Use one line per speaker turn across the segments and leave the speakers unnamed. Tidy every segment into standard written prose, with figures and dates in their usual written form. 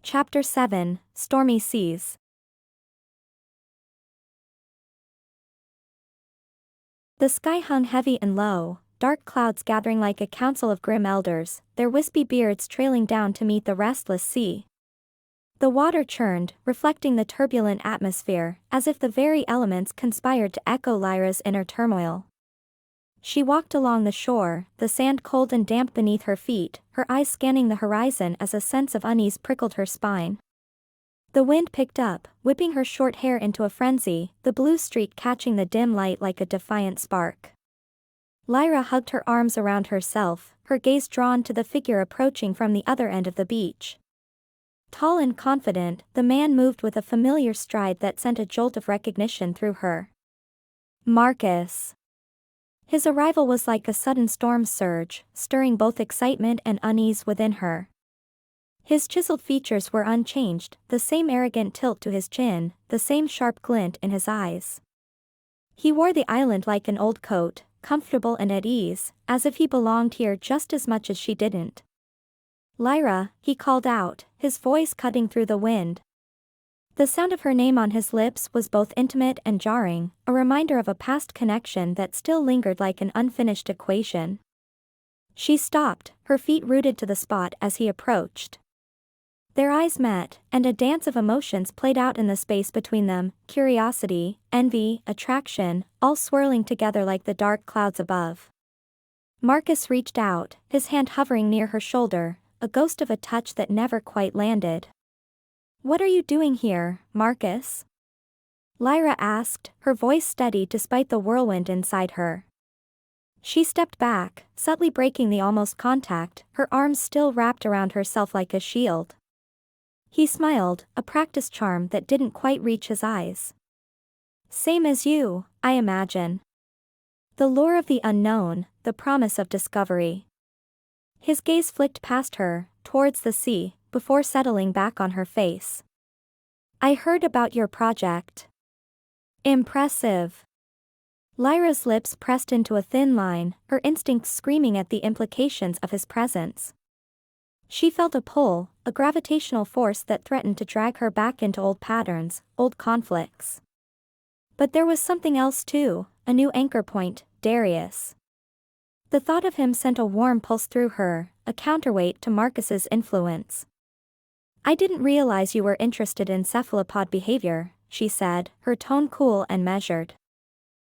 Chapter 7, Stormy Seas. The sky hung heavy and low, dark clouds gathering like a council of grim elders, their wispy beards trailing down to meet the restless sea. The water churned, reflecting the turbulent atmosphere, as if the very elements conspired to echo Lyra's inner turmoil. She walked along the shore, the sand cold and damp beneath her feet, her eyes scanning the horizon as a sense of unease prickled her spine. The wind picked up, whipping her short hair into a frenzy, the blue streak catching the dim light like a defiant spark. Lyra hugged her arms around herself, her gaze drawn to the figure approaching from the other end of the beach. Tall and confident, the man moved with a familiar stride that sent a jolt of recognition through her. Marcus. His arrival was like a sudden storm surge, stirring both excitement and unease within her. His chiseled features were unchanged, the same arrogant tilt to his chin, the same sharp glint in his eyes. He wore the island like an old coat, comfortable and at ease, as if he belonged here just as much as she didn't. "Lyra," he called out, his voice cutting through the wind. The sound of her name on his lips was both intimate and jarring, a reminder of a past connection that still lingered like an unfinished equation. She stopped, her feet rooted to the spot as he approached. Their eyes met, and a dance of emotions played out in the space between them, curiosity, envy, attraction, all swirling together like the dark clouds above. Marcus reached out, his hand hovering near her shoulder, a ghost of a touch that never quite landed. "What are you doing here, Marcus?" Lyra asked, her voice steady despite the whirlwind inside her. She stepped back, subtly breaking the almost contact, her arms still wrapped around herself like a shield. He smiled, a practiced charm that didn't quite reach his eyes. "Same as you, I imagine. The lure of the unknown, the promise of discovery." His gaze flicked past her, towards the sea, before settling back on her face. "I heard about your project." "Impressive." Lyra's lips pressed into a thin line, her instincts screaming at the implications of his presence. She felt a pull, a gravitational force that threatened to drag her back into old patterns, old conflicts. But there was something else too, a new anchor point, Darius. The thought of him sent a warm pulse through her, a counterweight to Marcus's influence. "I didn't realize you were interested in cephalopod behavior," she said, her tone cool and measured.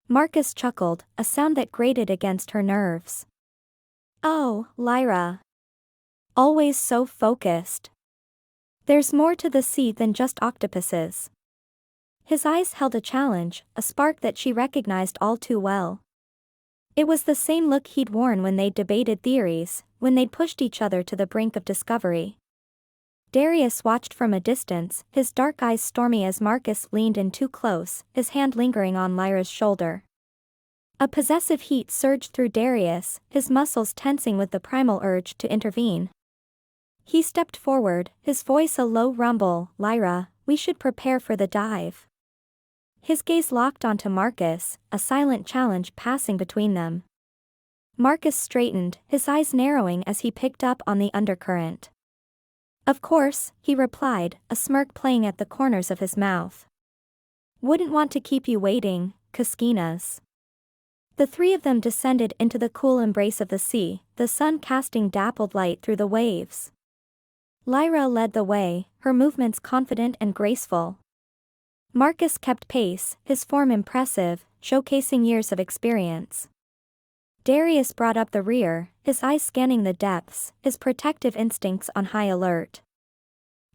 Marcus chuckled, a sound that grated against her nerves. "Oh, Lyra. Always so focused. There's more to the sea than just octopuses." His eyes held a challenge, a spark that she recognized all too well. It was the same look he'd worn when they'd debated theories, when they'd pushed each other to the brink of discovery. Darius watched from a distance, his dark eyes stormy as Marcus leaned in too close, his hand lingering on Lyra's shoulder. A possessive heat surged through Darius, his muscles tensing with the primal urge to intervene. He stepped forward, his voice a low rumble, "Lyra, we should prepare for the dive." His gaze locked onto Marcus, a silent challenge passing between them. Marcus straightened, his eyes narrowing as he picked up on the undercurrent. "Of course," he replied, a smirk playing at the corners of his mouth. "Wouldn't want to keep you waiting, Kaskinas." The three of them descended into the cool embrace of the sea, the sun casting dappled light through the waves. Lyra led the way, her movements confident and graceful. Marcus kept pace, his form impressive, showcasing years of experience. Darius brought up the rear, his eyes scanning the depths, his protective instincts on high alert.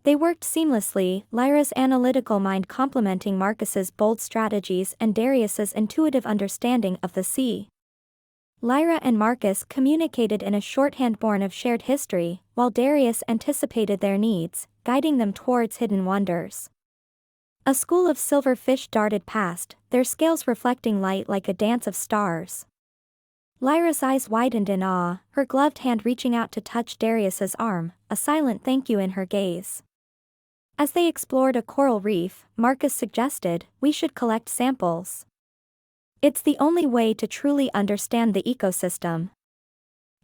They worked seamlessly, Lyra's analytical mind complementing Marcus's bold strategies and Darius's intuitive understanding of the sea. Lyra and Marcus communicated in a shorthand born of shared history, while Darius anticipated their needs, guiding them towards hidden wonders. A school of silver fish darted past, their scales reflecting light like a dance of stars. Lyra's eyes widened in awe, her gloved hand reaching out to touch Darius's arm, a silent thank you in her gaze. As they explored a coral reef, Marcus suggested, "We should collect samples. It's the only way to truly understand the ecosystem."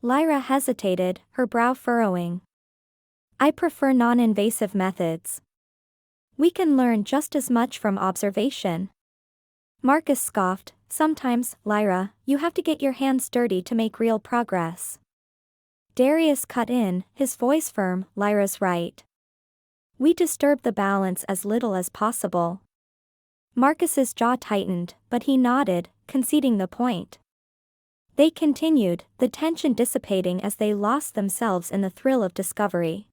Lyra hesitated, her brow furrowing. I prefer non-invasive methods. We can learn just as much from observation. Marcus scoffed, sometimes, Lyra, you have to get your hands dirty to make real progress. Darius cut in, his voice firm, Lyra's right. We disturb the balance as little as possible. Marcus's jaw tightened, but he nodded, conceding the point. They continued, the tension dissipating as they lost themselves in the thrill of discovery.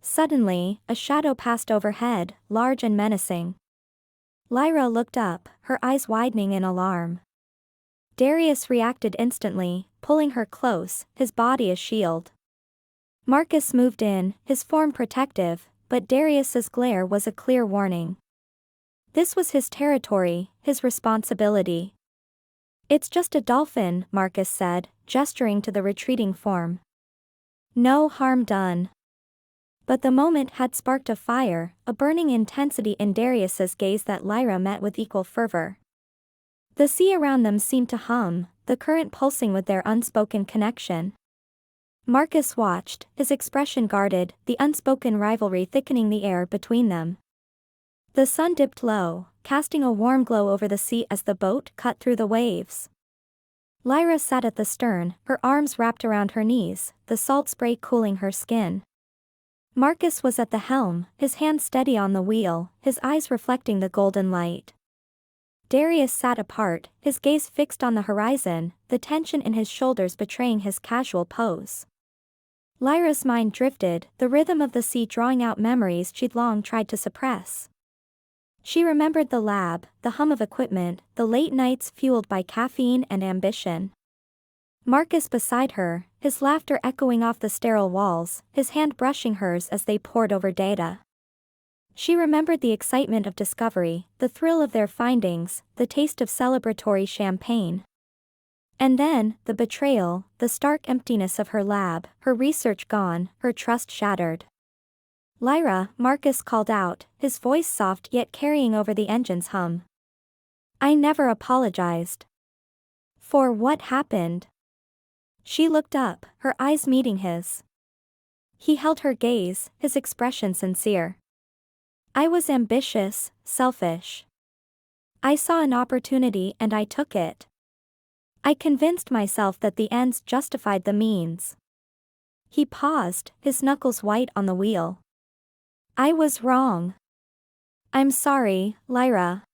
Suddenly, a shadow passed overhead, large and menacing. Lyra looked up, her eyes widening in alarm. Darius reacted instantly, pulling her close, his body a shield. Marcus moved in, his form protective, but Darius's glare was a clear warning. This was his territory, his responsibility. It's just a dolphin, Marcus said, gesturing to the retreating form. No harm done. But the moment had sparked a fire, a burning intensity in Darius's gaze that Lyra met with equal fervor. The sea around them seemed to hum, the current pulsing with their unspoken connection. Marcus watched, his expression guarded, the unspoken rivalry thickening the air between them. The sun dipped low, casting a warm glow over the sea as the boat cut through the waves. Lyra sat at the stern, her arms wrapped around her knees, the salt spray cooling her skin. Marcus was at the helm, his hand steady on the wheel, his eyes reflecting the golden light. Darius sat apart, his gaze fixed on the horizon, the tension in his shoulders betraying his casual pose. Lyra's mind drifted, the rhythm of the sea drawing out memories she'd long tried to suppress. She remembered the lab, the hum of equipment, the late nights fueled by caffeine and ambition. Marcus beside her, his laughter echoing off the sterile walls, his hand brushing hers as they pored over data. She remembered the excitement of discovery, the thrill of their findings, the taste of celebratory champagne. And then, the betrayal, the stark emptiness of her lab, her research gone, her trust shattered. Lyra, Marcus called out, his voice soft yet carrying over the engine's hum. I never apologized. For what happened? She looked up, her eyes meeting his. He held her gaze, his expression sincere. I was ambitious, selfish. I saw an opportunity and I took it. I convinced myself that the ends justified the means. He paused, his knuckles white on the wheel. I was wrong. I'm sorry, Lyra.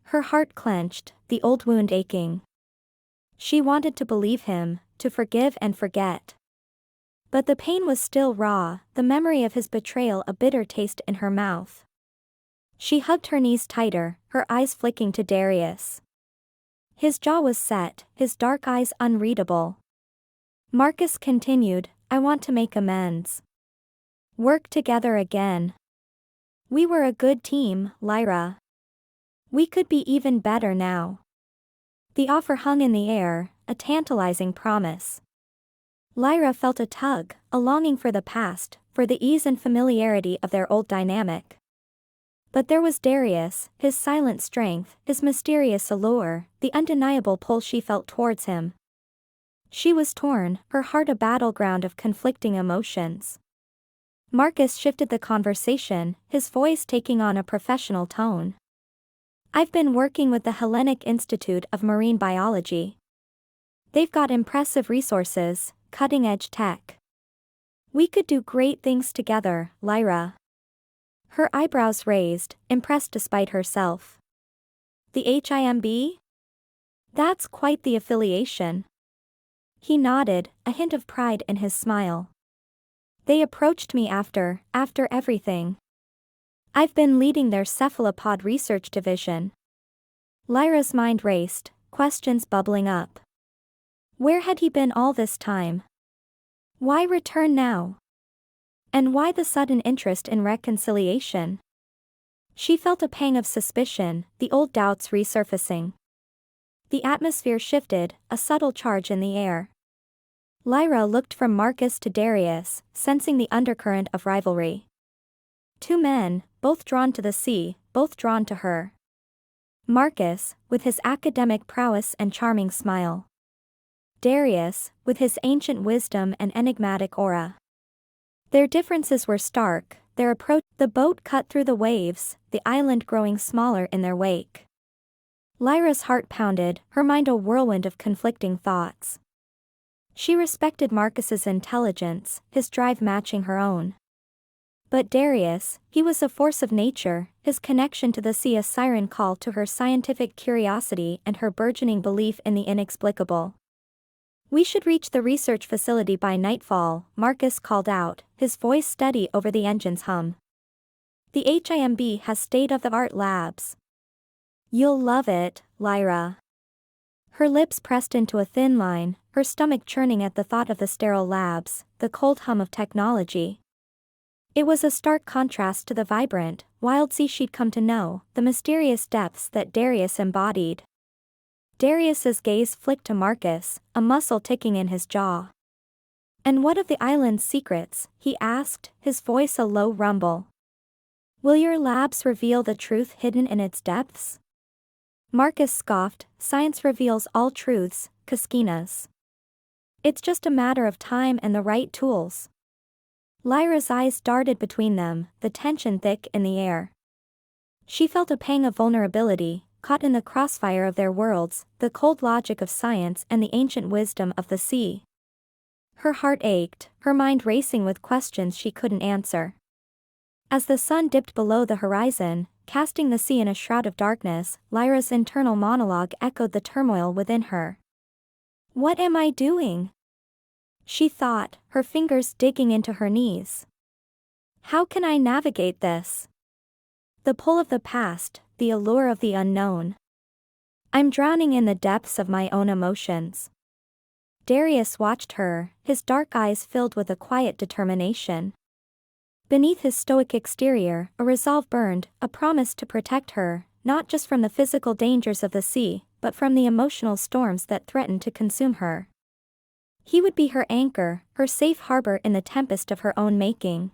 Her heart clenched, the old wound aching. She wanted to believe him, to forgive and forget. But the pain was still raw, the memory of his betrayal a bitter taste in her mouth. She hugged her knees tighter, her eyes flicking to Darius. His jaw was set, his dark eyes unreadable. Marcus continued, I want to make amends. Work together again. We were a good team, Lyra. We could be even better now. The offer hung in the air, a tantalizing promise. Lyra felt a tug, a longing for the past, for the ease and familiarity of their old dynamic. But there was Darius, his silent strength, his mysterious allure, the undeniable pull she felt towards him. She was torn, her heart a battleground of conflicting emotions. Marcus shifted the conversation, his voice taking on a professional tone. I've been working with the Hellenic Institute of Marine Biology. They've got impressive resources, cutting-edge tech. We could do great things together, Lyra. Her eyebrows raised, impressed despite herself. The HIMB? That's quite the affiliation. He nodded, a hint of pride in his smile. They approached me after everything. I've been leading their cephalopod research division. Lyra's mind raced, questions bubbling up. Where had he been all this time? Why return now? And why the sudden interest in reconciliation? She felt a pang of suspicion, the old doubts resurfacing. The atmosphere shifted, a subtle charge in the air. Lyra looked from Marcus to Darius, sensing the undercurrent of rivalry. Two men, both drawn to the sea, both drawn to her. Marcus, with his academic prowess and charming smile. Darius, with his ancient wisdom and enigmatic aura. Their differences were stark, the boat cut through the waves, the island growing smaller in their wake. Lyra's heart pounded, her mind a whirlwind of conflicting thoughts. She respected Marcus's intelligence, his drive matching her own. But Darius, he was a force of nature, his connection to the sea a siren call to her scientific curiosity and her burgeoning belief in the inexplicable. "We should reach the research facility by nightfall," Marcus called out, his voice steady over the engine's hum. "The HIMB has state-of-the-art labs." "You'll love it, Lyra." Her lips pressed into a thin line, her stomach churning at the thought of the sterile labs, the cold hum of technology. It was a stark contrast to the vibrant, wild sea she'd come to know, the mysterious depths that Darius embodied. Darius's gaze flicked to Marcus, a muscle ticking in his jaw. "And what of the island's secrets?" he asked, his voice a low rumble. "Will your labs reveal the truth hidden in its depths?" Marcus scoffed, "Science reveals all truths, Kaskinas. It's just a matter of time and the right tools." Lyra's eyes darted between them, the tension thick in the air. She felt a pang of vulnerability, caught in the crossfire of their worlds, the cold logic of science and the ancient wisdom of the sea. Her heart ached, her mind racing with questions she couldn't answer. As the sun dipped below the horizon, casting the sea in a shroud of darkness, Lyra's internal monologue echoed the turmoil within her. "What am I doing?" she thought, her fingers digging into her knees. "How can I navigate this? The pull of the past, the allure of the unknown. I'm drowning in the depths of my own emotions." Darius watched her, his dark eyes filled with a quiet determination. Beneath his stoic exterior, a resolve burned, a promise to protect her, not just from the physical dangers of the sea, but from the emotional storms that threatened to consume her. He would be her anchor, her safe harbor in the tempest of her own making.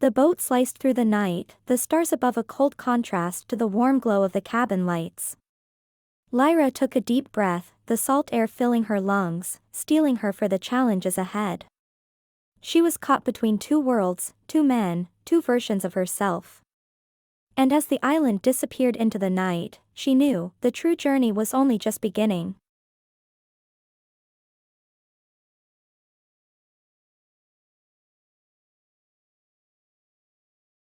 The boat sliced through the night, the stars above a cold contrast to the warm glow of the cabin lights. Lyra took a deep breath, the salt air filling her lungs, steeling her for the challenges ahead. She was caught between two worlds, two men, two versions of herself. And as the island disappeared into the night, she knew, the true journey was only just beginning.